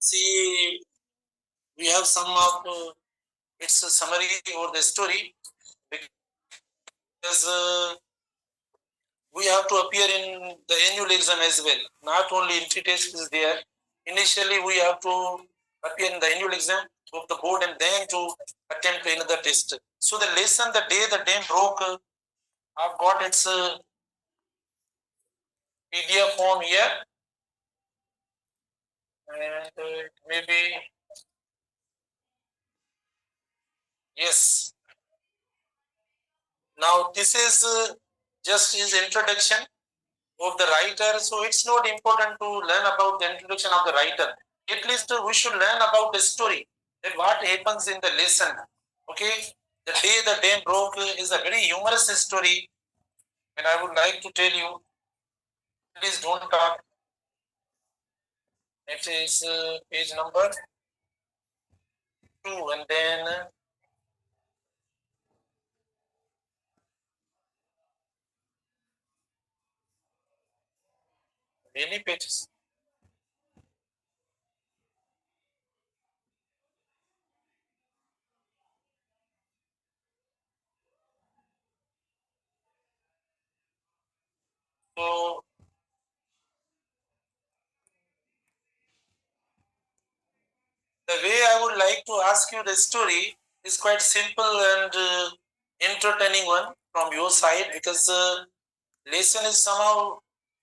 see, we have some of its summary or the story, because we have to appear in the annual exam as well. Not only entry test is there. Initially, we have to appear in the annual exam of the board and then to attempt another test. So the lesson, the day the dam broke, I've got its PDF form here, and maybe yes. Now this is just his introduction of the writer. So it's not important to learn about the introduction of the writer. At least we should learn about the story, that what happens in the lesson. Okay, the day the dam broke is a very humorous story, and I would like to tell you. Please don't talk. It is page number 2, and then many pages. So the way I would like to ask you the story is quite simple and entertaining one from your side, because lesson is somehow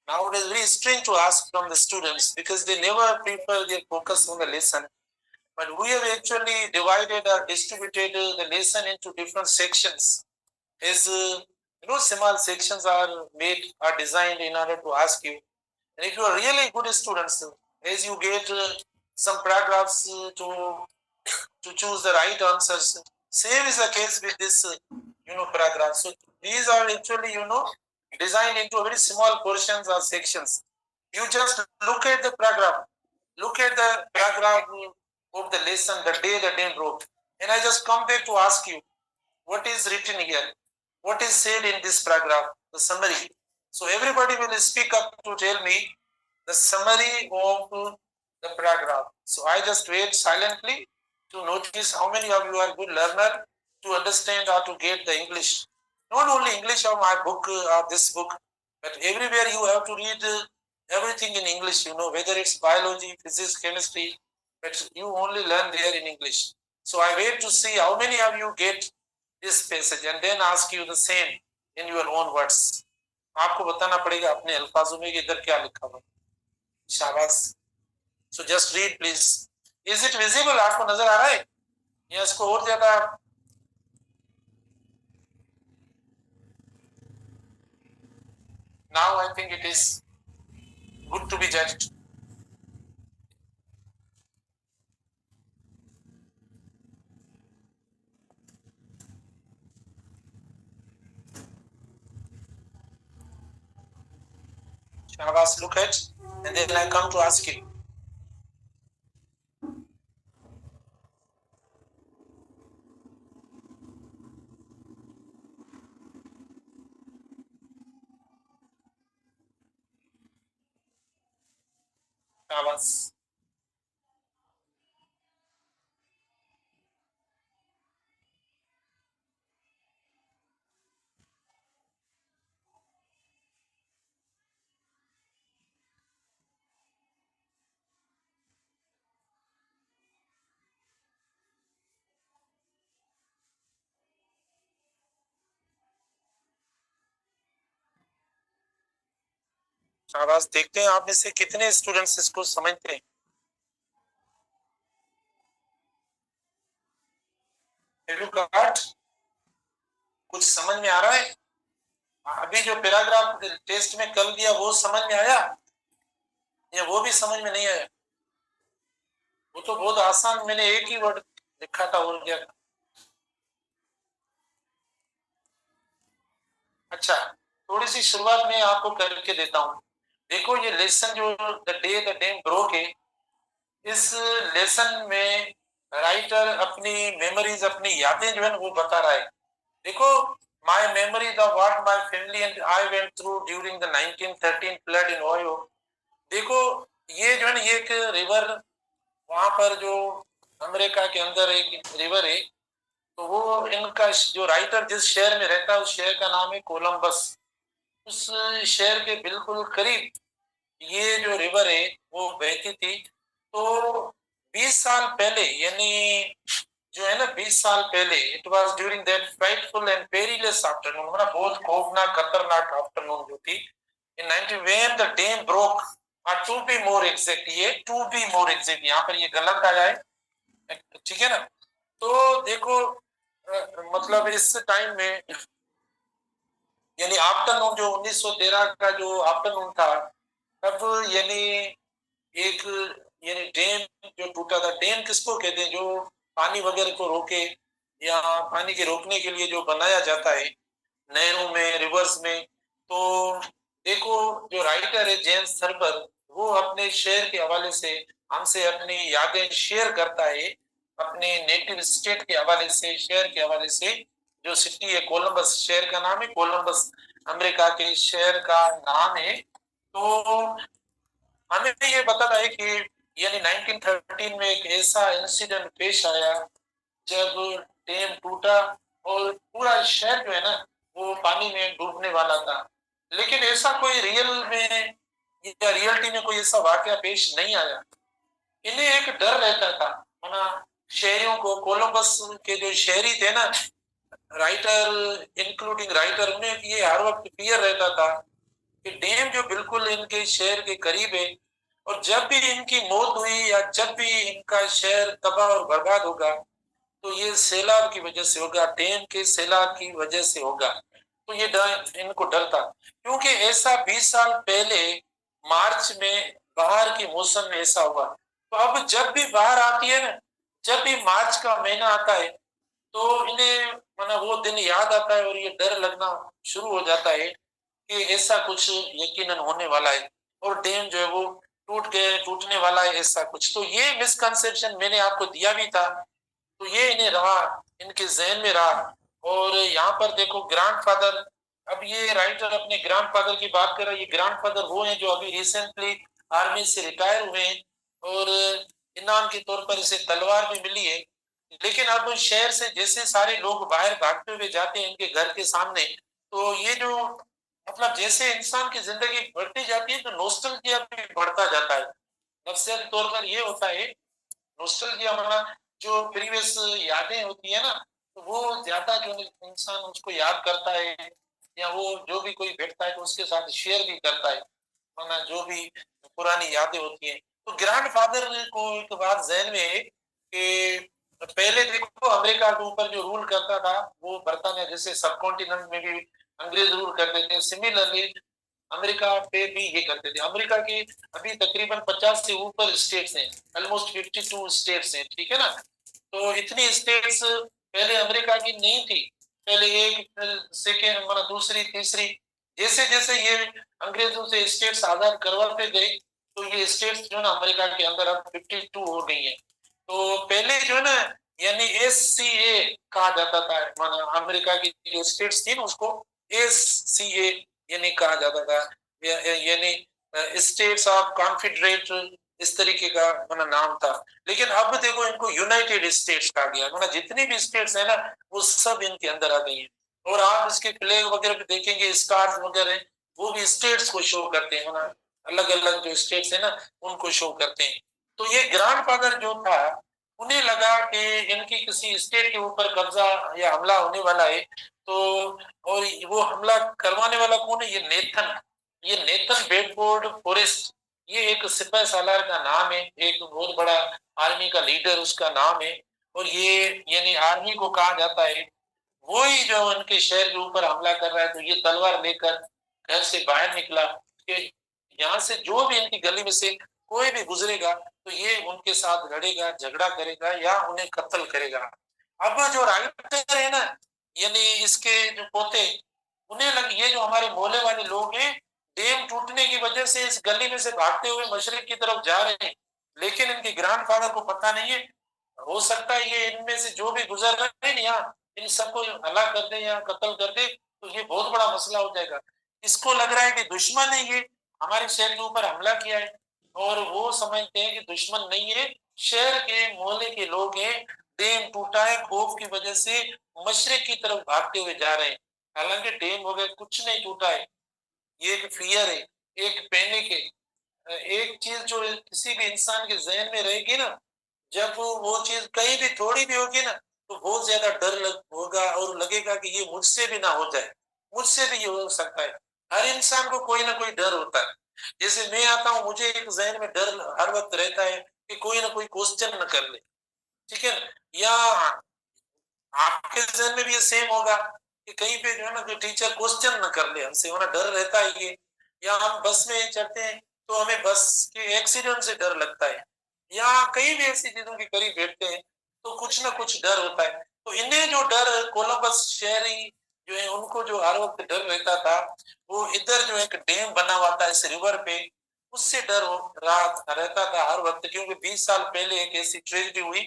nowadays very strange to ask from the students, because they never prefer their focus on the lesson. But we have actually divided or distributed the lesson into different sections. As small sections are made, are designed in order to ask you. And if you are really good students, as you get some paragraphs to choose the right answers. Same is the case with this, paragraph. So these are actually, designed into very small portions or sections. You just look at the paragraph, look at the paragraph of the lesson, the day the day broke, and I just come back to ask you, what is written here, what is said in this paragraph, the summary. So everybody will speak up to tell me the summary of the paragraph. So I just wait silently to notice how many of you are good learner to understand or to get the English. Not only English of my book or this book, but everywhere you have to read everything in English, whether it's biology, physics, chemistry, but you only learn there in English. So I wait to see how many of you get this passage and then ask you the same in your own words. आपको बताना पड़ेगा अपने अल्फाजों में कि इधर क्या लिखा हुआ। शाबाश। So just read please. Is it visible? आपको नजर आ रहा है या इसको और ज्यादा? Now I think it is good to be judged. Shabash, look at, and then I come to ask you. Shabash. शाबाश। देखते हैं आप में से कितने स्टूडेंट्स इसको समझते हैं। कुछ समझ में आ रहा है? अभी जो पैराग्राफ टेस्ट में कर दिया वो समझ में आया या वो भी समझ में नहीं आया? वो तो बहुत आसान, मैंने एक ही वर्ड लिखा था और क्या। अच्छा, थोड़ी सी शुरुआत में आपको करके देता हूँ। देखो ये लेसन जो the day the dam broke है, इस लेसन में राइटर अपनी मेमोरीज, अपनी यादें जो है वो बता रहा है। देखो, my memories of what my family and I went through during the 1913 flood in OYO. देखो ये जो है ना, ये एक रिवर वहां पर जो अमेरिका के अंदर एक रिवर है, तो वो इनका जो राइटर जिस शहर में रहता है उस शहर का नाम है कोलंबस। उस शहर के बिल्कुल करीब ये जो रिवर है वो बहती थी। तो 20 साल पहले, यानी जो है ना 20 साल पहले, it was during that frightful and perilous afternoon, मतलब बहुत खौफनाक खतरनाक आफ्टरनून जो थी, in 90 when the dam broke, to be more exact, ये टू बी मोर एग्जैक्ट यहाँ पर ये गलत आया है, ठीक है ना। तो देखो मतलब इस टाइम में, यानी आफ्टरनून जो 1913 का जो आफ्टरनून था, तब यानी एक, यानी डैम जो टूटा था, डैम किसको कहते हैं, जो पानी वगैरह को रोके या पानी के रोकने के लिए जो बनाया जाता है नहरों में, रिवर्स में। तो देखो जो राइटर है जेम्स थर्बर, वो अपने शहर के हवाले से हमसे अपनी यादें शेयर करता है, अपने नेटिव स्टेट के हवाले से, शहर के हवाले से। जो सिटी है कोलंबस, शहर का नाम है कोलंबस, अमेरिका के शहर का नाम है। तो हमें ये बताता है कि यानी 1913 में एक ऐसा इंसिडेंट पेश आया जब डैम टूटा और पूरा शहर जो है ना वो पानी में डूबने वाला था। लेकिन ऐसा कोई रियल में या रियलिटी में कोई ऐसा वाकया पेश नहीं आया। इन्हें एक डर रहता था, है ना, शहरियों को, कोलंबस के जो शहरी थे ना, राइटर इंक्लूडिंग राइटर, उन्हें ये हर वक्त फियर रहता था कि डैम जो बिल्कुल इनके शहर के करीब है, और जब भी इनकी मौत हुई या जब भी इनका शहर तबाह और बर्बाद होगा, तो ये सैलाब की वजह से होगा, डैम के सैलाब की वजह से होगा। तो ये डर, इनको डर था, क्योंकि ऐसा 20 साल पहले मार्च में बाहर के मौसम में ऐसा हुआ। तो अब जब भी बाहर आती है ना, जब भी मार्च का महीना आता है, तो इन्हें माना वो दिन याद आता है और ये डर लगना शुरू हो जाता है कि ऐसा कुछ यकीनन होने वाला है और डैम जो है वो टूट गए, टूटने वाला है, ऐसा कुछ। तो ये मिसकंसेप्शन मैंने आपको दिया भी था, तो ये इन्हें रहा, इनके जहन में रहा। और यहाँ पर देखो ग्रैंडफादर, अब ये राइटर अपने ग्रैंडफादर की बात कर रहा है। ये ग्रैंडफादर वो हैं जो अभी रिसेंटली आर्मी से रिटायर हुए हैं और इनाम के तौर पर इसे तलवार भी मिली है। लेकिन अब शहर से जैसे सारे लोग बाहर भागते हुए जाते हैं इनके घर के सामने, तो ये जो मतलब जैसे इंसान की जिंदगी बढ़ती जाती है तो नॉस्टैल्जिया भी बढ़ता जाता है। नफ्सियाती तौर पर ये होता है, नॉस्टैल्जिया हमारा जो प्रीवियस यादें होती है ना, तो वो ज्यादा जो इंसान उसको याद करता है, या वो जो भी कोई बैठता है तो उसके साथ शेयर भी करता है, वरना जो भी पुरानी यादें होती हैं। तो ग्रैंडफादर को एक बात जहन में है कि पहले देखो अमेरिका के ऊपर जो रूल करता था वो बर्तानिया जैसे सब कॉन्टिनेंट में भी अंग्रेज रूल करते थे, सिमिलरली अमेरिका पे भी ये करते थे। अमेरिका की अभी तकरीबन 50 से ऊपर स्टेट्स हैं, ऑलमोस्ट 52 स्टेट्स हैं, ठीक है ना। तो इतनी स्टेट्स पहले अमेरिका की नहीं थी, पहले एक, सेकेंड, मतलब दूसरी, तीसरी, जैसे जैसे ये अंग्रेजों से स्टेट्स आजाद करवाते गए, तो ये स्टेट्स जो है ना अमेरिका के अंदर अब 52 हो गई है। तो पहले जो है ना, यानी SCA कहा जाता था, माना अमेरिका की जो स्टेट्स थी ना उसको SCA यानी कहा जाता था, यानी स्टेट्स ऑफ कॉन्फेडरेट, इस तरीके का माना नाम था। लेकिन अब देखो इनको यूनाइटेड स्टेट्स कहा गया, माना जितनी भी स्टेट्स है ना वो सब इनके अंदर आ गई हैं। और आप इसके फ्लैग वगैरह पे देखेंगे, स्टार्स वगैरह, वो भी स्टेट्स को शो करते हैं, माना अलग अलग जो स्टेट्स है ना उनको शो करते हैं। तो ये ग्रैंडफादर जो था, उन्हें लगा कि इनकी किसी स्टेट के ऊपर कब्जा या हमला होने वाला है। तो और वो हमला करवाने वाला कौन है, ये नेथन बेडफोर्ड फॉरेस्ट, ये एक सिपह सालार का नाम है, एक बहुत बड़ा आर्मी का लीडर उसका नाम है। और ये यानी आर्मी को कहा जाता है, वो ही जो उनके शहर के ऊपर हमला कर रहा है। तो ये तलवार लेकर घर से बाहर निकला कि यहाँ से जो भी इनकी गली में से कोई भी गुजरेगा तो ये उनके साथ लड़ेगा, झगड़ा करेगा या उन्हें कत्ल करेगा। अब जो राइटर है ना, यानी इसके जो पोते, उन्हें लग ये जो हमारे मोहल्ले वाले लोग हैं, डैम टूटने की वजह से इस गली में से भागते हुए मशरिक की तरफ जा रहे हैं, लेकिन इनके ग्रैंडफादर को पता नहीं है। हो सकता है ये इनमें से जो भी गुजर रहे हैं यहाँ, इन सबको हला कर दे या कत्ल कर दे, तो ये बहुत बड़ा मसला हो जाएगा। इसको लग रहा है कि दुश्मन है, ये हमारे शहर के ऊपर हमला किया है, और वो समझते हैं कि दुश्मन नहीं है, शहर के मोहल्ले के लोग हैं, डैम टूटा है, खौफ की वजह से मशरिक की तरफ भागते हुए जा रहे हैं। हालांकि डैम वगैरह कुछ नहीं टूटा है, ये एक फियर है, एक पैनिक है। एक चीज जो किसी भी इंसान के जहन में रहेगी ना, जब वो चीज कहीं भी थोड़ी भी होगी ना, तो बहुत ज्यादा डर होगा और लगेगा कि ये मुझसे भी ना हो जाए, मुझसे भी ये हो सकता है। हर इंसान को कोई ना कोई डर होता है। जैसे मैं आता हूँ, मुझे एक जहन में डर हर वक्त रहता है कि कोई ना कोई क्वेश्चन न कर ले, ठीक है ना? या आपके जहन में भी ये सेम होगा कि कहीं पे जो है ना, जो टीचर क्वेश्चन न कर ले हमसे, होना डर रहता है ये। या हम बस में चढ़ते हैं तो हमें बस के एक्सीडेंट से डर लगता है, या कई भी ऐसी चीजों के करीब बैठते हैं तो कुछ ना कुछ डर होता है। तो इन्हें जो डर, कोलंबस शहरी जो है उनको जो हर वक्त डर रहता था, वो इधर जो एक डैम बना हुआ था इस रिवर पे, उससे डर रहा रहता था हर वक्त, क्योंकि 20 साल पहले एक ऐसी ट्रेजेडी हुई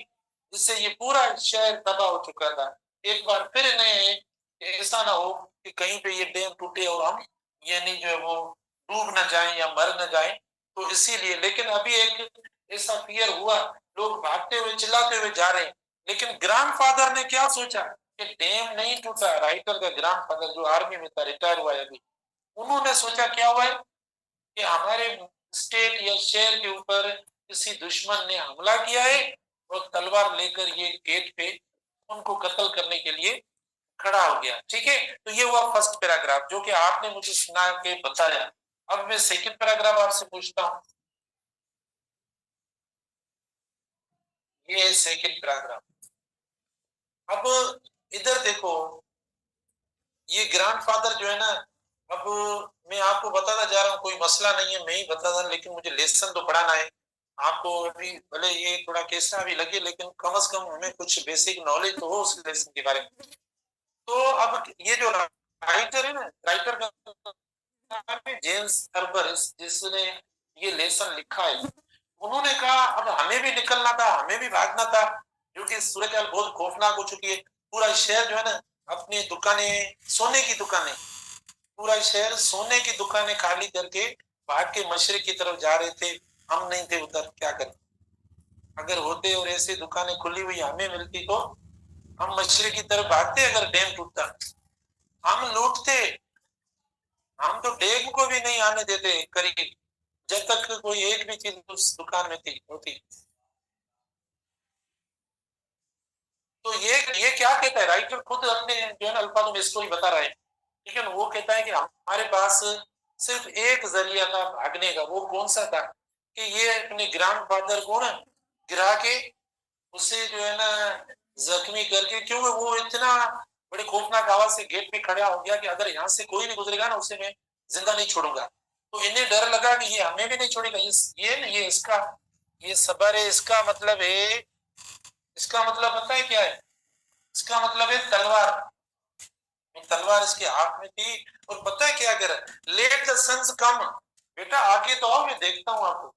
जिससे ये पूरा शहर तबाह हो चुका था। एक बार फिर इन्हें ऐसा ना हो कि कहीं पे ये डैम टूटे और हम यानी जो है वो डूब ना जाएं या मर ना जाएं, तो इसीलिए। लेकिन अभी एक ऐसा फियर हुआ, लोग भागते हुए चिल्लाते हुए जा रहे हैं। लेकिन ग्रैंडफादर ने क्या सोचा कि डैम नहीं टूटा। राइटर का ग्रैंडफादर जो आर्मी में था, रिटायर हुआ है अभी, उन्होंने सोचा क्या हुआ है कि हमारे स्टेट या शहर के ऊपर किसी दुश्मन ने हमला किया है और तलवार लेकर ये गेट पे उनको कत्ल करने के लिए खड़ा हो गया। ठीक है, तो ये हुआ फर्स्ट पैराग्राफ जो कि आपने मुझे सुना के बताया। अब मैं सेकंड पैराग्राफ आपसे पूछता हूँ, ये है सेकंड पैराग्राफ। अब इधर देखो, ये ग्रैंडफादर जो है ना, अब मैं आपको बताना जा रहा हूँ, कोई मसला नहीं है, मैं ही बता रहा हूँ, लेकिन मुझे लेसन तो पढ़ाना है आपको। अभी भले ये थोड़ा कैसा भी लगे, लेकिन कम से कम हमें कुछ बेसिक नॉलेज तो हो उस लेसन के बारे में। तो अब ये जो राइटर है ना, राइटर का नाम है जेम्स हर्बर, जिसने ये लेसन लिखा है। उन्होंने कहा अब हमें भी निकलना था, हमें भी भागना था, क्योंकि सूरत हाल बहुत खौफनाक हो चुकी है। पूरा शहर जो है ना, अपनी दुकानें, सोने की दुकानें, पूरा शहर सोने की दुकानें खाली करके भाग के मशरिक की तरफ जा रहे थे। हम नहीं थे उधर, क्या करें? अगर होते और ऐसी दुकानें खुली हुई हमें मिलती तो हम मशरिक की तरफ भागते। अगर डैम टूटता हम लूटते, हम तो डैम को भी नहीं आने देते करीब, जब तक कोई एक भी चीज उस दुकान में थी होती। तो ये क्या कहता है राइटर, खुद अपने जो है ना अल्फाजों में स्टोरी बता रहा है। ठीक है ना, वो कहता है कि हमारे पास सिर्फ एक जरिया था भागने का। वो कौन सा था कि ये अपने ग्रैंडफादर को ना गिरा के, उसे जो है ना जख्मी करके, क्योंकि वो इतना बड़े खौफनाक आवाज से गेट पे खड़ा हो गया कि अगर यहाँ से कोई भी गुजरेगा ना उसे मैं जिंदा नहीं छोड़ूंगा। तो इन्हें डर लगा कि ये हमें भी नहीं छोड़ेगा। ये इसका ये सबर है, इसका मतलब है, इसका मतलब पता है क्या है? इसका मतलब है तलवार। तलवार इसके हाथ में थी, और पता है क्या कर, लेट द सन्स कम, बेटा आके तो आओ, मैं देखता हूँ आपको।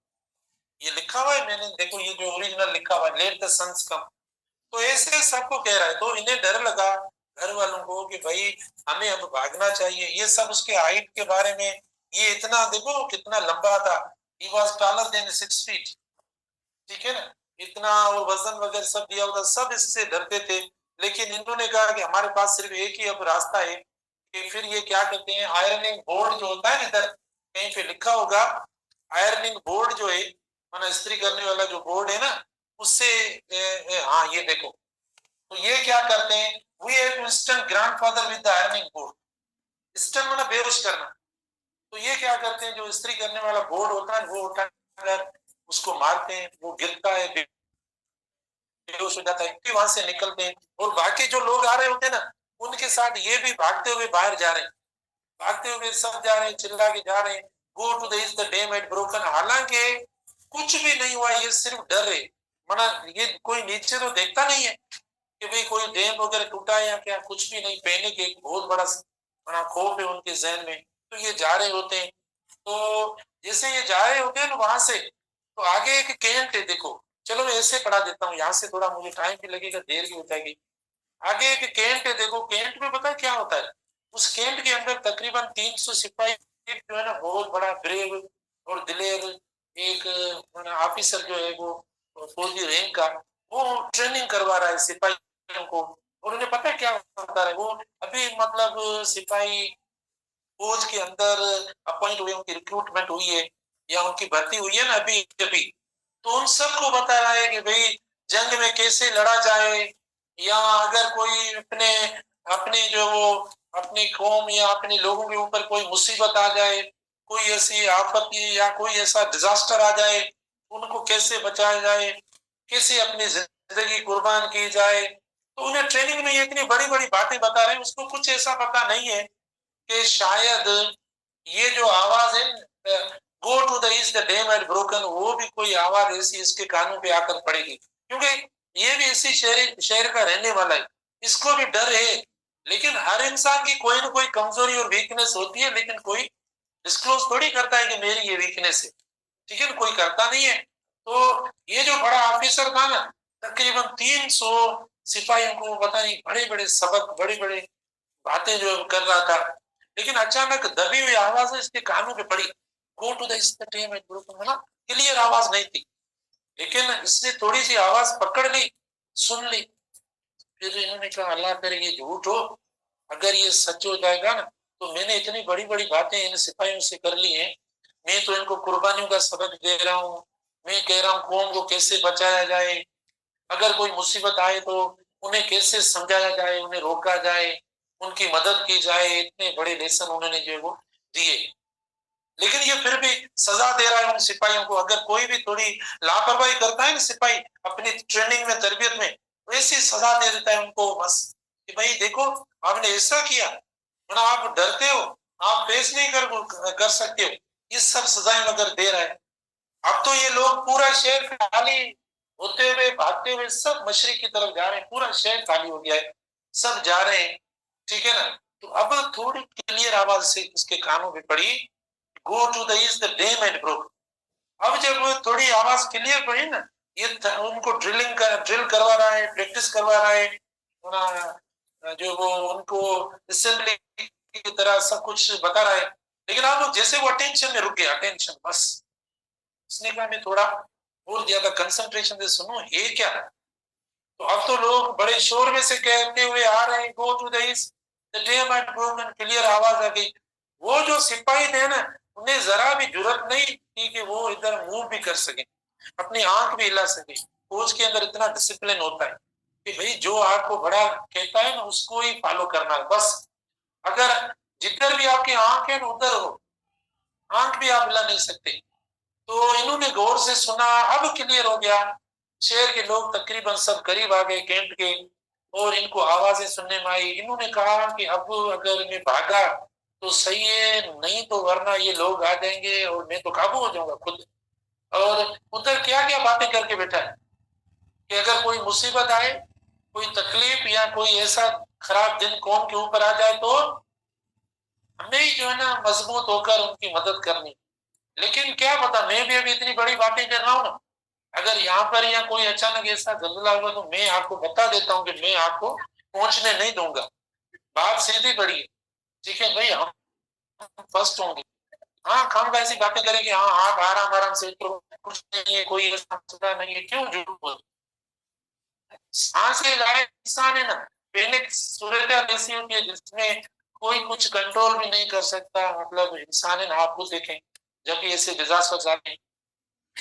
ये लिखा हुआ है, मैंने देखो ये जो ओरिजिनल लिखा हुआ है, लेट द सन्स कम। तो ऐसे सबको कह रहा है, तो इन्हें डर लगा घर वालों को कि भाई हमें अब भागना चाहिए। ये सब उसके हाइट के बारे में, ये इतना देखो कितना लंबा था, he was taller than 6 feet. ठीक है ना, इतना, और वजन वगैरह सब दिया होता, सब इससे डरते थे। लेकिन इन्होंने कहा कि हमारे पास सिर्फ एक ही अब रास्ता है कि फिर ये क्या कहते हैं, आयरनिंग बोर्ड जो होता है, इधर कहीं पे लिखा होगा, आयरनिंग बोर्ड जो है, माना इस्त्री करने वाला जो बोर्ड है ना, उससे हाँ ये देखो। तो ये क्या करते हैं, we have to stun grandfather with the ironing board. Stun माना बेहोश करना। तो ये क्या करते हैं, जो इस्त्री करने वाला बोर्ड होता है वो उठाकर उसको मारते हैं, वो गिरता है, बेहोश हो जाता है, फिर वहां से निकलते हैं। और बाकी जो लोग आ रहे होते हैं ना, उनके साथ ये भी भागते हुए बाहर जा रहे हैं, भागते हुए सब जा रहे हैं, चिल्ला के जा रहे हैं, go to the dam at broken. हालांकि कुछ भी नहीं हुआ, ये सिर्फ डर है। माना ये कोई नीचे तो देखता नहीं है कि भाई कोई डैम वगैरह टूटा है या क्या, कुछ भी नहीं। पैनिक एक बहुत बड़ा बड़ा खौफ है उनके जहन में। तो ये जा रहे होते हैं, तो जैसे ये जा रहे होते हैं ना वहां से, तो आगे एक कैंट है, देखो चलो मैं ऐसे पढ़ा देता हूँ, यहाँ से थोड़ा मुझे टाइम भी लगेगा, देर भी हो जाएगी। आगे एक कैंट है, देखो कैंट में पता है क्या होता है? उस कैंट के अंदर तकरीबन 300 सिपाही, एक जो है ना बहुत बड़ा ब्रेव और दिलेर एक ऑफिसर जो है वो फौजी रैंक का, वो ट्रेनिंग करवा रहा है सिपाहियों को। और उन्हें पता है क्या बता रहा है, वो अभी मतलब सिपाही फौज के अंदर अपॉइंट हुए, उनकी रिक्रूटमेंट हुई है या उनकी भर्ती हुई है ना अभी अभी, तो उन सबको बता रहा है कि भाई जंग में कैसे लड़ा जाए, या अगर कोई अपने अपने जो वो अपनी कौम या अपने लोगों के ऊपर कोई मुसीबत आ जाए, कोई ऐसी आपत्ति या कोई ऐसा डिजास्टर आ जाए, उनको कैसे बचाया जाए, कैसे अपनी जिंदगी कुर्बान की जाए। तो उन्हें ट्रेनिंग में ये इतनी बड़ी बड़ी बातें बता रहे हैं, उसको कुछ ऐसा पता नहीं है कि शायद ये जो आवाज है go to the east the dam had broken, वो भी कोई आवाज ऐसी इसके कानों पे आकर पड़ेगी, क्योंकि ये भी इसी शहर का रहने वाला है, इसको भी डर है। लेकिन हर इंसान की कोई ना कोई कमजोरी और वीकनेस होती है, लेकिन कोई डिस्क्लोज थोड़ी करता है कि मेरी ये वीकनेस है, ठीक है, कोई करता नहीं है। तो ये जो बड़ा ऑफिसर था ना, तकरीबन 300 सिपाहियों को पता नहीं बड़े बड़े सबक, बड़ी बड़ी बातें जो कर रहा था, लेकिन अचानक दबी हुई आवाज इसके कानों पे पड़ी, go to the stadium at Brooklyn, है ना, क्लियर आवाज नहीं थी, लेकिन इसने थोड़ी सी आवाज पकड़ ली, सुन ली। फिर इन्होंने कहा अल्लाह करे ये झूठ हो, अगर ये सच हो जाएगा ना, तो मैंने इतनी बड़ी बड़ी बातें इन सिपाहियों से कर ली हैं, मैं तो इनको कुर्बानियों का सबक दे रहा हूँ, मैं कह रहा हूँ कौम को कैसे बचाया जाए, अगर कोई मुसीबत आए तो उन्हें कैसे समझाया जाए, उन्हें रोका जाए, उनकी मदद की जाए, इतने बड़े लेसन उन्होंने जो है वो दिए। लेकिन ये फिर भी सजा दे रहा है उन सिपाहियों को, अगर कोई भी थोड़ी लापरवाही करता है ना सिपाही अपनी ट्रेनिंग में, तरबियत में, वैसी सजा दे देता है उनको, बस कि भाई देखो आपने ऐसा किया, वरना आप डरते हो, आप फेस नहीं कर सकते हो, ये सब सजाएं अगर दे रहा है। अब तो ये लोग पूरा शहर खाली होते हुए, भागते हुए सब मशरिक की तरफ जा रहे हैं, पूरा शहर खाली हो गया है, सब जा रहे हैं, ठीक है ना। तो अब थोड़ी क्लियर आवाज से उसके कानों में पड़ी, go to the east the dam and broke. अब जब वो थोड़ी आवाज क्लियर पड़ी ना, ये उनको ड्रिल करवा रहा है, प्रैक्टिस करवा रहा है, जो वो उनको असेंबली की तरह सब कुछ बता रहा है, लेकिन अब जैसे वो अटेंशन में रुक गया, अटेंशन बस, उसने कहा मैं थोड़ा और ज्यादा कंसंट्रेशन से सुनो ये क्या है। तो अब तो लोग बड़े शोर में से कहते हुए आ रहे हैं, go to the east the dam and broke, clear आवाज आ गई। वो जो सिपाही थे ना, उन्हें जरा भी जुर्रत नहीं थी कि वो इधर मूव भी कर सके, अपनी आंख भी हिला सके। फौज के अंदर इतना डिसिप्लिन होता है कि भाई जो आपको बड़ा कहता है ना उसको ही फॉलो करना है बस, अगर जिधर भी आपकी आंख है ना उधर हो, आंख भी आप हिला नहीं सकते। तो इन्होंने गौर से सुना, अब क्लियर हो गया, शहर के लोग तकरीबन सब करीब आ गए कैंप के, और इनको आवाजें सुनने में आई। इन्होंने कहा कि अब अगर मैं भागा तो सही है, नहीं तो वरना ये लोग आ जाएंगे और मैं तो काबू हो जाऊंगा खुद। और उधर क्या क्या बातें करके बैठा है कि अगर कोई मुसीबत आए, कोई तकलीफ या कोई ऐसा खराब दिन कौम के ऊपर आ जाए, तो हमें ही जो है ना मजबूत होकर उनकी मदद करनी। लेकिन क्या पता, मैं भी अभी इतनी बड़ी बातें कर रहा हूँ ना, अगर यहाँ पर या कोई अचानक ऐसा जल्जला हुआ तो मैं आपको बता देता हूँ कि मैं आपको पहुंचने नहीं दूंगा, बात सीधी पड़ी है, ठीक है भाई, हम फर्स्ट होंगे। हाँ, खाम ऐसी बातें करें कि हाँ आप आराम आराम से उतरो, कुछ नहीं है, कोई ऐसा मसला नहीं है, क्यों झूठ बोल, सांस ले जाए इंसान है ना, पहले सूरत ऐसी होती है जिसमें कोई कुछ कंट्रोल भी नहीं कर सकता, मतलब इंसान है ना, आप खुद देखें जब भी ऐसे डिजास्टर आते हैं।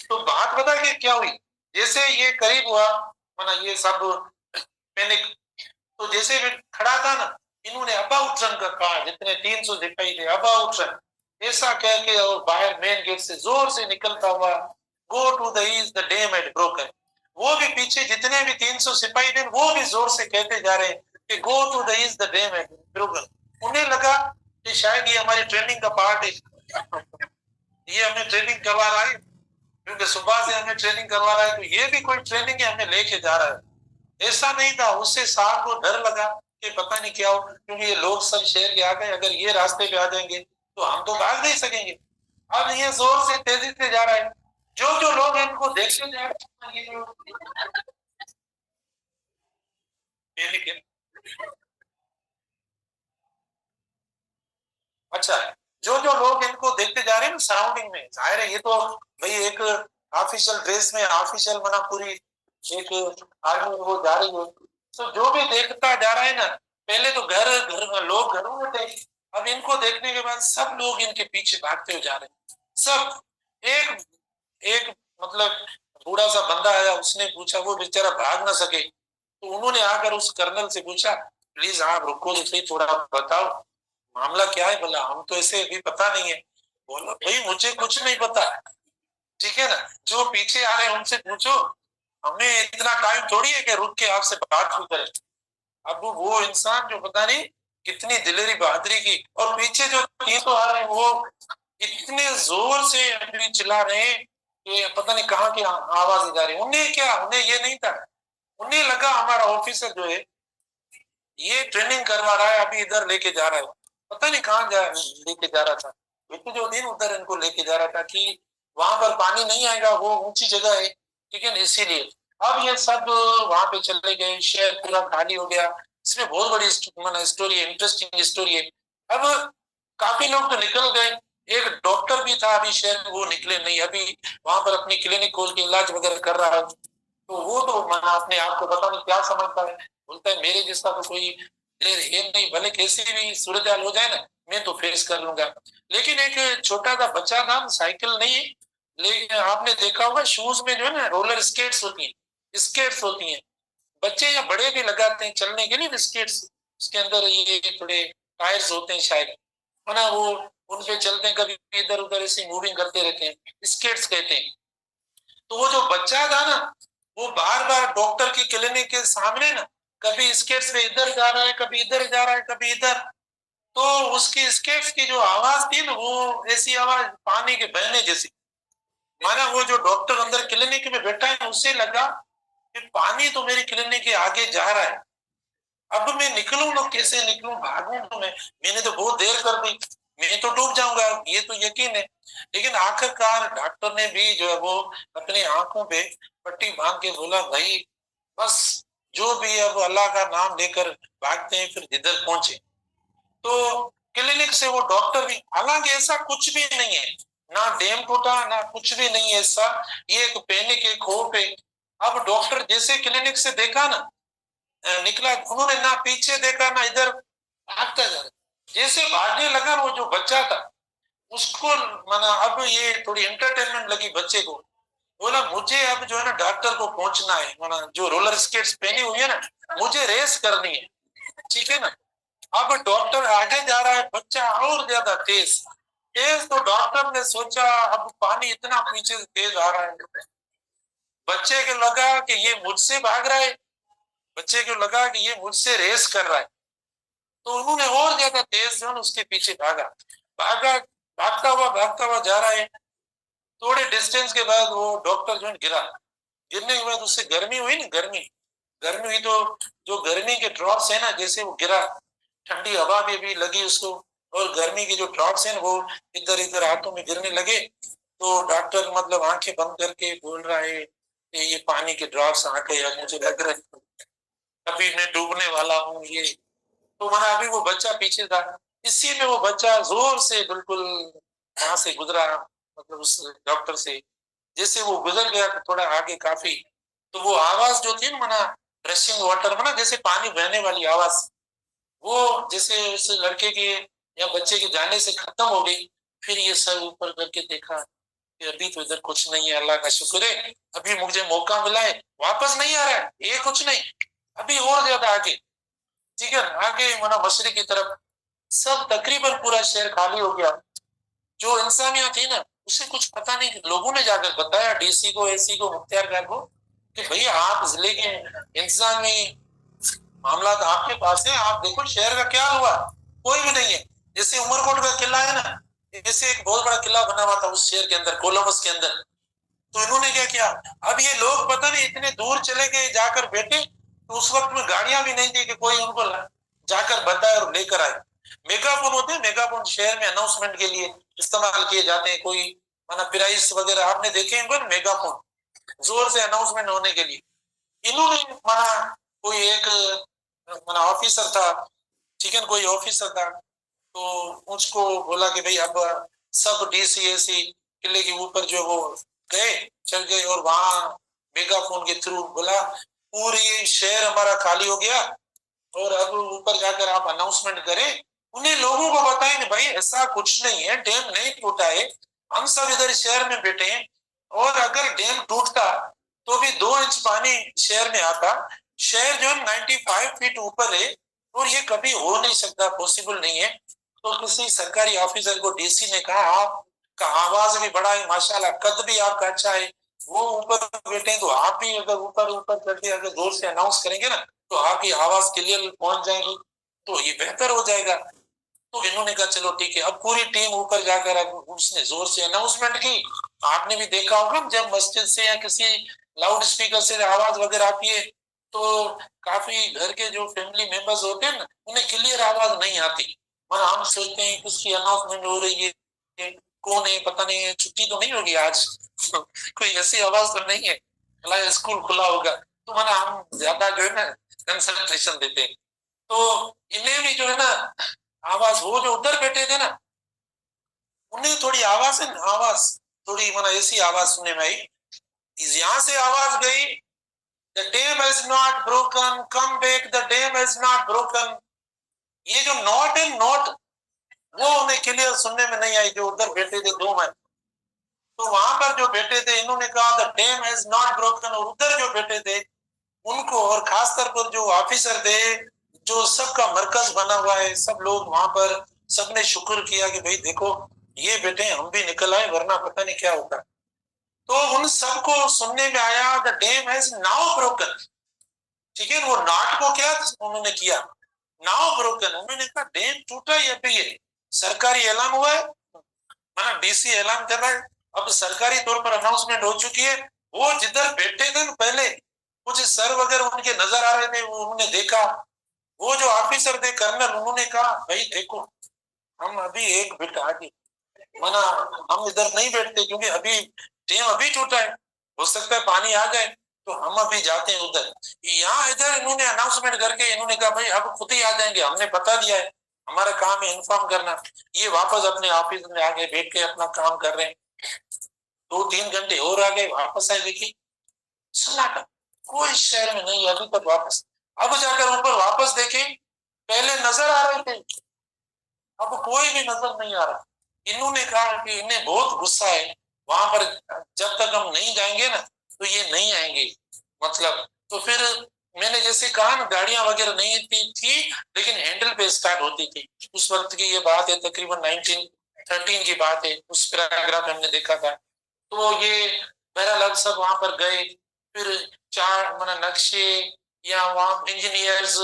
तो बात बता के क्या हुई, जैसे ये करीब हुआ, माना ये सब पैनिक, तो जैसे मैं खड़ा था ना, इन्होंने अबाउट रन का कहा, जितने 300 सिपाही थे अबाउट रन, ऐसा कह के और बाहर मेन गेट से जोर से निकलता हुआ, go to the east the dam at broken. वो भी पीछे जितने भी 300 सिपाही थे वो भी जोर से कहते जा रहे हैं कि go to the east the dam at broken. उन्हें लगा कि शायद ये हमारी ट्रेनिंग का पार्ट है, ये हमें ट्रेनिंग करवा रहा है, क्योंकि सुबह से हमें ट्रेनिंग करवा रहा है, तो ये भी कोई ट्रेनिंग है, हमें लेके जा रहा है। ऐसा नहीं था, उससे साहब को डर लगा कि पता नहीं क्या हो, क्योंकि ये लोग सब शहर के आ गए, अगर ये रास्ते पे आ जाएंगे तो हम तो भाग नहीं सकेंगे। अब ये जोर से तेजी से जा रहा है, जो जो लोग इनको देखते जा रहे हैं, लेकिन अच्छा है, जो जो लोग इनको देखते जा रहे हैं ना सराउंडिंग में, जाहिर है ये तो भाई एक ऑफिशियल ड्रेस में, ऑफिशियल मना पूरी एक आर्मी में वो जा रही है। तो जो भी देखता जा रहा है ना, पहले तो घर लोग घरों में थे, अब इनको देखने के बाद सब लोग इनके पीछे भागते हुए जा रहे हैं। सब एक एक मतलब बूढ़ा सा बंदा आया, उसने पूछा, वो बेचारा भाग ना सके, तो उन्होंने आकर उस कर्नल से पूछा, प्लीज आप रुको तो सही, थोड़ा बताओ मामला क्या है। बोला हम तो ऐसे अभी पता नहीं है। बोला भाई मुझे कुछ नहीं पता, ठीक है ना, जो पीछे आ रहे हैं उनसे पूछो, हमें इतना टाइम थोड़ी है कि रुक के आपसे बात भी करें। अब वो इंसान जो पता नहीं कितनी दिलेरी बहादुरी की, और पीछे जो तीनों आ रहे हैं वो इतने जोर से अपनी चिल्ला रहे हैं कि पता नहीं कहाँ की आवाज जा रही है। उन्हें क्या, उन्हें ये नहीं था, उन्हें लगा हमारा ऑफिसर जो है ये ट्रेनिंग करवा रहा है, अभी इधर लेके जा रहा है, पता नहीं कहाँ लेके जा रहा था। एक जो दिन उधर इनको लेके जा रहा था कि वहां पर पानी नहीं आएगा, वो ऊंची जगह है, ठीक है ना, इसीलिए। अब ये सब वहां पे चले गए, शहर पूरा खाली हो गया। इसमें बहुत बड़ी स्टोरी है, इंटरेस्टिंग स्टोरी है। अब काफी लोग तो निकल गए, एक डॉक्टर भी था अभी शहर में, वो निकले नहीं, अभी वहां पर अपनी क्लिनिक खोल के इलाज वगैरह कर रहा है। तो वो तो मैं अपने आप को पता नहीं क्या समझता है, बोलता है मेरे जैसा तो कोई है नहीं, भले कैसी भी सूरत हाल हो जाए ना, मैं तो फेस कर लूंगा। लेकिन एक छोटा सा बच्चा था, साइकिल नहीं, लेकिन आपने देखा होगा शूज में जो है ना रोलर स्केट्स होती हैं, स्केट्स होती हैं, बच्चे या बड़े भी लगाते हैं चलने के लिए स्केट्स, उसके अंदर ये थोड़े टायर्स होते हैं शायद, है ना, वो उन पे चलते हैं, कभी इधर उधर ऐसे मूविंग करते रहते हैं, स्केट्स कहते हैं। तो वो जो बच्चा था ना, वो बार बार डॉक्टर की क्लिनिक के सामने ना, कभी स्केट्स में इधर जा रहा है, कभी इधर जा रहा है, कभी इधर। तो उसकी स्केट्स की जो आवाज थी ना, वो ऐसी आवाज पानी के बहने जैसी, माना वो जो डॉक्टर अंदर क्लिनिक में बैठा है उससे लगा कि पानी तो मेरी क्लिनिक के आगे जा रहा है, अब मैं निकलूं तो कैसे निकलूं, भागूं तो मैंने तो बहुत देर कर दी, मैं तो डूब जाऊंगा, ये तो यकीन है। लेकिन आखिरकार डॉक्टर ने भी जो है वो अपनी आंखों पे पट्टी बांध के बोला, भाई बस जो भी है, अब अल्लाह का नाम लेकर भागते हैं, फिर जिधर पहुंचे। तो क्लिनिक से वो डॉक्टर भी, हालांकि ऐसा कुछ भी नहीं है, ना डैम टूटा ना कुछ भी नहीं है ऐसा, ये एक पैनिक है, खौफ है। अब डॉक्टर जैसे क्लिनिक से देखा ना, निकला, उन्होंने ना पीछे देखा ना इधर, भागता जा रहा, जैसे भागने लगा वो जो बच्चा था उसको, माना अब ये थोड़ी एंटरटेनमेंट लगी बच्चे को, बोला मुझे अब जो है ना डॉक्टर को पहुंचना है, माना जो रोलर स्केट्स पहनी हुई है ना, मुझे रेस करनी है, ठीक है ना। अब डॉक्टर आगे जा रहा है, बच्चा और ज्यादा तेज तेज, तो डॉक्टर ने सोचा अब पानी इतना पीछे से तेज आ रहा है, बच्चे को लगा कि ये मुझसे भाग रहा है, बच्चे को लगा कि ये मुझसे रेस कर रहा है, तो उन्होंने और ज्यादा तेज जो है उसके पीछे भागा, भागा, भागता हुआ जा रहा है। थोड़े डिस्टेंस के बाद वो डॉक्टर जो है गिरा, गिरने के बाद उससे गर्मी हुई ना, गर्मी गर्मी हुई, तो जो गर्मी के ड्रॉप्स है ना, जैसे वो गिरा, ठंडी हवा भी लगी उसको, और गर्मी के जो ड्रॉप्स हैं वो इधर इधर हाथों में गिरने लगे। तो डॉक्टर मतलब आंखें बंद करके बोल रहा है कि ये पानी के ड्रॉप्स आ गए, अब मुझे लग रहा है अभी मैं डूबने वाला हूँ ये। तो मैंने अभी वो बच्चा पीछे था, इसी में वो बच्चा जोर से बिल्कुल वहां से गुजरा, मतलब उस डॉक्टर से जैसे वो गुजर गया थोड़ा आगे काफी, तो वो आवाज जो थी ना मना, रशिंग वाटर मना, जैसे पानी बहने वाली आवाज, वो जैसे उस लड़के के या बच्चे के जाने से खत्म हो गई। फिर ये सर ऊपर करके देखा कि अभी तो इधर कुछ नहीं है, अल्लाह का शुक्र है, अभी मुझे मौका मिला है, वापस नहीं आ रहा है ये कुछ नहीं, अभी और ज्यादा आगे, ठीक है, आगे मना मशरिक की तरफ। सब तकरीबन पूरा शहर खाली हो गया, जो इंसानियत थी ना उसे कुछ पता नहीं, लोगों ने जाकर बताया डीसी को, एसी को, मुख्तियार खान को कि भैया आप जिले के इंतजामी मामला तो आपके पास है, आप देखो शहर का क्या हुआ, कोई भी नहीं है। जैसे उमरकोट का किला है ना, जैसे एक बहुत बड़ा किला बना हुआ था उस शहर के अंदर, कोलंबस के अंदर। तो इन्होंने क्या किया, अब ये लोग पता नहीं इतने दूर चले गए जाकर बैठे, तो उस वक्त में गाड़ियां भी नहीं थी कि कोई उनको जाकर बताए और लेकर आए। मेगाफोन होते हैं, मेगाफोन शहर में अनाउंसमेंट के लिए इस्तेमाल किए जाते हैं, कोई माना प्राइस वगैरह आपने देखे हैं मेगाफोन, जोर से अनाउंसमेंट होने के लिए। इन्होंने माना कोई एक माना ऑफिसर था, ठीक है, कोई ऑफिसर था, तो उसको बोला कि भाई अब सब डीसीएसी किले के ऊपर जो वो गए, चल गए और वहां मेगाफोन के थ्रू बोला पूरी शहर हमारा खाली हो गया और अब ऊपर जाकर आप अनाउंसमेंट करें, उन्हें लोगों को बताएंगे भाई ऐसा कुछ नहीं है, डैम नहीं टूटा है, हम सब इधर शहर में बैठे हैं और अगर डैम टूटता तो भी 2 इंच पानी शहर में आता। शहर जो है 95 फीट ऊपर है और ये कभी हो नहीं सकता, पॉसिबल नहीं है। तो किसी सरकारी ऑफिसर को डीसी ने कहा आपका आवाज भी बड़ा है माशाल्लाह, कद भी आपका अच्छा है, वो ऊपर बैठे हैं तो आप भी अगर ऊपर ऊपर करके अगर जोर से अनाउंस करेंगे ना तो आपकी आवाज क्लियर पहुंच जाएगी तो ये बेहतर हो जाएगा। तो इन्होंने कहा चलो ठीक है। अब पूरी टीम ऊपर जाकर अब उसने जोर से अनाउंसमेंट की। आपने भी देखा होगा जब मस्जिद से या किसी लाउड स्पीकर से आवाज वगैरह आती है तो काफी घर के जो फैमिली मेंबर्स होते हैं ना उन्हें क्लियर आवाज नहीं आती। मतलब हम सोचते हैं किसकी अनाउंसमेंट हो रही है, कौन है पता नहीं है, छुट्टी तो नहीं होगी आज कोई ऐसी आवाज तो नहीं है, मतलब स्कूल खुला होगा, तो माना हम ज्यादा जो है ना कंसंट्रेशन देते हैं। तो इन्हें भी जो है ना आवाज, वो जो उधर बैठे थे ना उन्हें थोड़ी आवाज है, आवाज थोड़ी माना ऐसी आवाज सुनने में आई, यहाँ से आवाज गई the dam is not broken, come back the dam is not broken. ये जो नॉट है नॉट वो उन्हें क्लियर सुनने में नहीं आई, जो उधर बैठे थे 2 माइल। तो वहां पर जो बैठे थे इन्होंने कहा the dam is not broken, और उधर जो बैठे थे उनको और खासतौर पर जो ऑफिसर थे जो सबका मरकज बना हुआ है, सब लोग वहां पर सबने शुक्र किया कि भाई देखो ये बेटे हम भी निकल आए वरना पता नहीं क्या होता। तो उन सबको सुनने में आया the dam has now broken. ठीक है, वो नॉट को क्या उन्होंने किया, नाउ ब्रोकन, उन्होंने कहा डैम टूटा ही अभी है, सरकारी ऐलान हुआ है, माना डीसी ऐलान कर रहा है, अब सरकारी तौर पर अनाउंसमेंट हो चुकी है। वो जिधर बैठे थे ना पहले कुछ सर वगैरह उनके नजर आ रहे थे, वो उन्होंने देखा, वो जो ऑफिसर थे कर्नल उन्होंने कहा भाई देखो हम अभी एक बिट आगे, माना हम इधर नहीं बैठते क्योंकि अभी डैम अभी टूटा है, हो सकता है पानी आ जाए तो हम अभी जाते हैं उधर। यहाँ इधर इन्होंने अनाउंसमेंट करके इन्होंने कहा भाई अब खुद ही आ जाएंगे, हमने बता दिया है, हमारा काम है इन्फॉर्म करना। ये वापस अपने ऑफिस में आगे बैठ के अपना काम कर रहे हैं। 2-3 घंटे और आ गए, वापस आए, देखिए सन्नाटा, कोई शहर में नहीं अभी तक वापस। अब जाकर ऊपर वापस देखे, पहले नजर आ रहे थे अब कोई भी नजर नहीं आ रहा। इन्होंने कहा कि इन्हें बहुत गुस्सा है, वहां पर जब तक हम नहीं जाएंगे ना तो ये नहीं आएंगे, मतलब। तो फिर मैंने जैसे कहा ना गाड़ियां वगैरह नहीं थी लेकिन हैंडल पे स्टार्ट होती थी। उस वक्त की ये बात है, तकरीबन 1913 की बात है, उस पैराग्राफ हमने देखा था। तो ये बहरहाल सब वहां पर गए, फिर चार माना नक्शे या वहां इंजीनियर्स,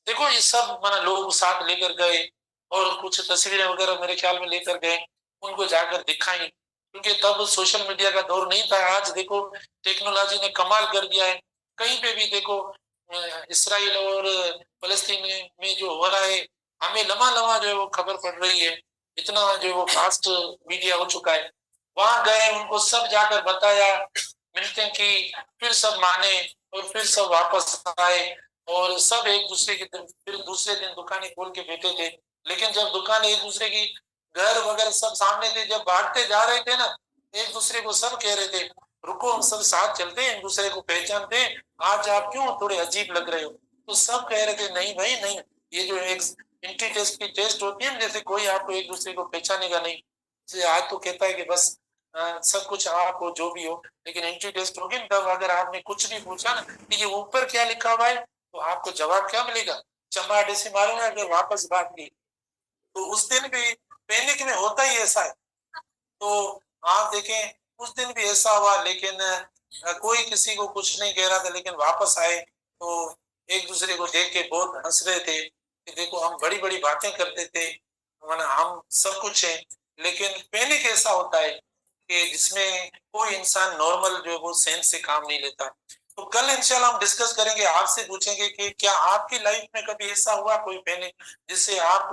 देखो ये सब माना लोग साथ लेकर गए और कुछ तस्वीरें वगैरह मेरे ख्याल में लेकर गए, उनको जाकर दिखाई, क्योंकि तब सोशल मीडिया का दौर नहीं था। आज देखो टेक्नोलॉजी ने कमाल कर दिया है, कहीं पे भी देखो इसराइल और फलस्तीन में जो हो रहा है हमें लम्हा लम्हा जो है वो खबर पड़ रही है, इतना जो है वो फास्ट मीडिया हो चुका है। वहां गए, उनको सब जाकर बताया, मिलते की, फिर सब माने और फिर सब वापस आए और सब एक दूसरे के दिन, फिर दूसरे दिन दुकानें खोल के बैठे थे। लेकिन जब दुकान एक दूसरे की घर वगैरह सब सामने थे, जब बांटते जा रहे थे ना एक दूसरे को सब कह रहे थे रुको हम सब साथ चलते हैं, एक दूसरे को पहचानते हैं, आज आप क्यों थोड़े अजीब लग रहे हो। तो सब कह रहे थे नहीं भाई नहीं, ये जो एक एंटी टेस्ट की टेस्ट होती है जैसे कोई आपको एक दूसरे को पहचानेगा नहीं। आज तो कहता है कि बस सब कुछ आप हो जो भी हो, लेकिन एंट्री टेस्ट होगी तब अगर आपने कुछ भी पूछा ना कि ये ऊपर क्या लिखा हुआ है तो आपको जवाब क्या मिलेगा, चमाटे से मारूंगा अगर वापस बात की। तो उस दिन भी पैनिक में होता ही ऐसा है। तो आप देखें उस दिन भी ऐसा हुआ, लेकिन कोई किसी को कुछ नहीं कह रहा था, लेकिन वापस आए तो एक दूसरे को देख के बहुत हंस रहे थे कि देखो हम बड़ी बड़ी बातें करते थे, माना हम सब कुछ है, लेकिन पैनिक ऐसा होता है कि जिसमें कोई इंसान नॉर्मल जो है वो सेंस से काम नहीं लेता। तो कल इंशाल्लाह हम डिस्कस करेंगे, आपसे पूछेंगे कि क्या आपकी लाइफ में कभी ऐसा हुआ कोई पैनिक जिससे आप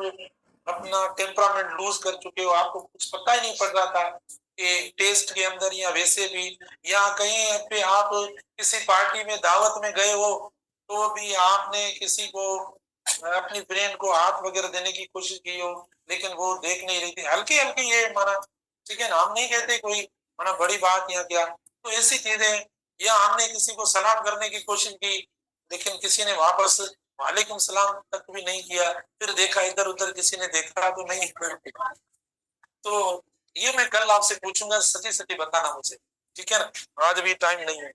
अपना टेम्परामेंट लूज कर चुके हो, आपको कुछ पता ही नहीं पड़ रहा था कि टेस्ट के अंदर या वैसे भी, या कहीं पे आप किसी पार्टी में दावत में गए हो तो भी आपने किसी को अपनी फ्रेंड को हाथ वगैरह देने की कोशिश की हो लेकिन वो देख नहीं रही थी, हल्की हल्की ये माना, ठीक है ना, हम नहीं कहते कोई मैंने बड़ी बात यहाँ किया। तो ऐसी चीजें, या हमने किसी को सलाम करने की कोशिश की लेकिन किसी ने वापस वालेकुम सलाम तक भी नहीं किया, फिर देखा इधर उधर किसी ने देखा तो नहीं। तो ये मैं कल आपसे पूछूंगा, सच्ची सच्ची बताना मुझे, ठीक है ना? आज भी टाइम नहीं है।